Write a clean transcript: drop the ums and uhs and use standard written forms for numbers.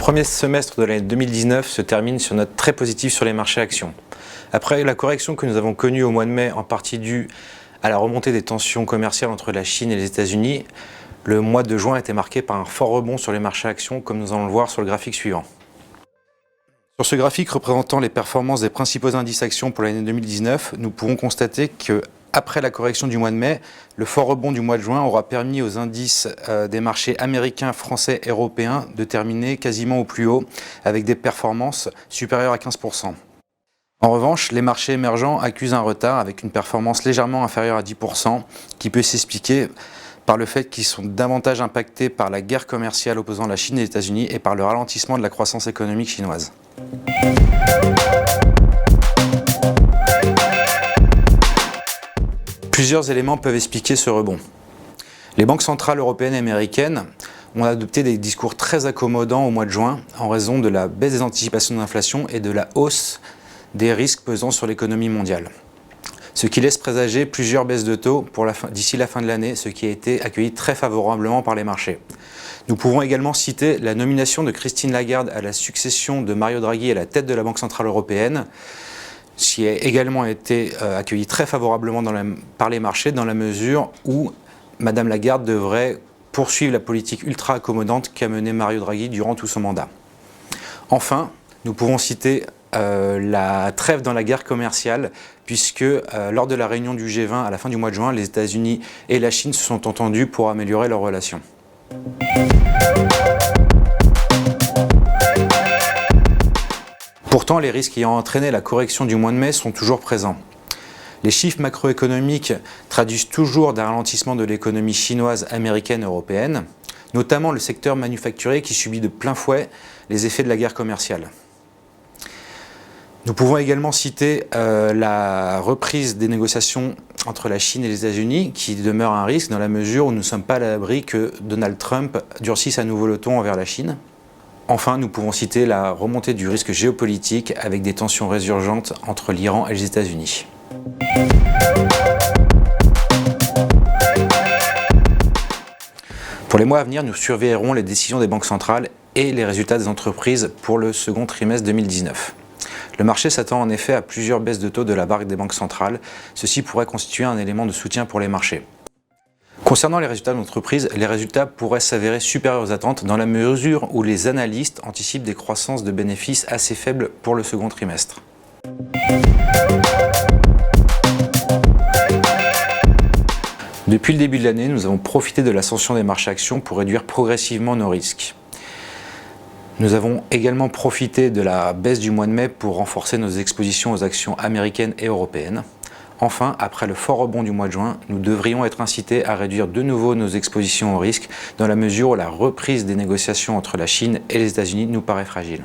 premier semestre de l'année 2019 se termine sur une note très positive sur les marchés actions. Après la correction que nous avons connue au mois de mai, en partie due à la remontée des tensions commerciales entre la Chine et les États-Unis, le mois de juin a été marqué par un fort rebond sur les marchés actions, comme nous allons le voir sur le graphique suivant. Sur ce graphique représentant les performances des principaux indices actions pour l'année 2019, nous pouvons constater que après la correction du mois de mai, le fort rebond du mois de juin aura permis aux indices des marchés américains, français et européens de terminer quasiment au plus haut avec des performances supérieures à 15%. En revanche, les marchés émergents accusent un retard avec une performance légèrement inférieure à 10% qui peut s'expliquer par le fait qu'ils sont davantage impactés par la guerre commerciale opposant la Chine et les États-Unis et par le ralentissement de la croissance économique chinoise. Plusieurs éléments peuvent expliquer ce rebond. Les banques centrales européennes et américaines ont adopté des discours très accommodants au mois de juin en raison de la baisse des anticipations d'inflation et de la hausse des risques pesant sur l'économie mondiale. Ce qui laisse présager plusieurs baisses de taux d'ici la fin de l'année, ce qui a été accueilli très favorablement par les marchés. Nous pouvons également citer la nomination de Christine Lagarde à la succession de Mario Draghi à la tête de la Banque centrale européenne, ce qui a également été accueilli très favorablement par les marchés dans la mesure où Madame Lagarde devrait poursuivre la politique ultra accommodante qu'a menée Mario Draghi durant tout son mandat. Enfin, nous pouvons citer la trêve dans la guerre commerciale, puisque lors de la réunion du G20 à la fin du mois de juin, les États-Unis et la Chine se sont entendus pour améliorer leurs relations. Pourtant, les risques ayant entraîné la correction du mois de mai sont toujours présents. Les chiffres macroéconomiques traduisent toujours d'un ralentissement de l'économie chinoise, américaine et européenne, notamment le secteur manufacturier qui subit de plein fouet les effets de la guerre commerciale. Nous pouvons également citer la reprise des négociations entre la Chine et les États-Unis qui demeure un risque dans la mesure où nous ne sommes pas à l'abri que Donald Trump durcisse à nouveau le ton envers la Chine. Enfin, nous pouvons citer la remontée du risque géopolitique avec des tensions résurgentes entre l'Iran et les États-Unis. Pour les mois à venir, nous surveillerons les décisions des banques centrales et les résultats des entreprises pour le second trimestre 2019. Le marché s'attend en effet à plusieurs baisses de taux de la part des banques centrales. Ceci pourrait constituer un élément de soutien pour les marchés. Concernant les résultats d'entreprise, les résultats pourraient s'avérer supérieurs aux attentes dans la mesure où les analystes anticipent des croissances de bénéfices assez faibles pour le second trimestre. Depuis le début de l'année, nous avons profité de l'ascension des marchés actions pour réduire progressivement nos risques. Nous avons également profité de la baisse du mois de mai pour renforcer nos expositions aux actions américaines et européennes. Enfin, après le fort rebond du mois de juin, nous devrions être incités à réduire de nouveau nos expositions au risque dans la mesure où la reprise des négociations entre la Chine et les États-Unis nous paraît fragile.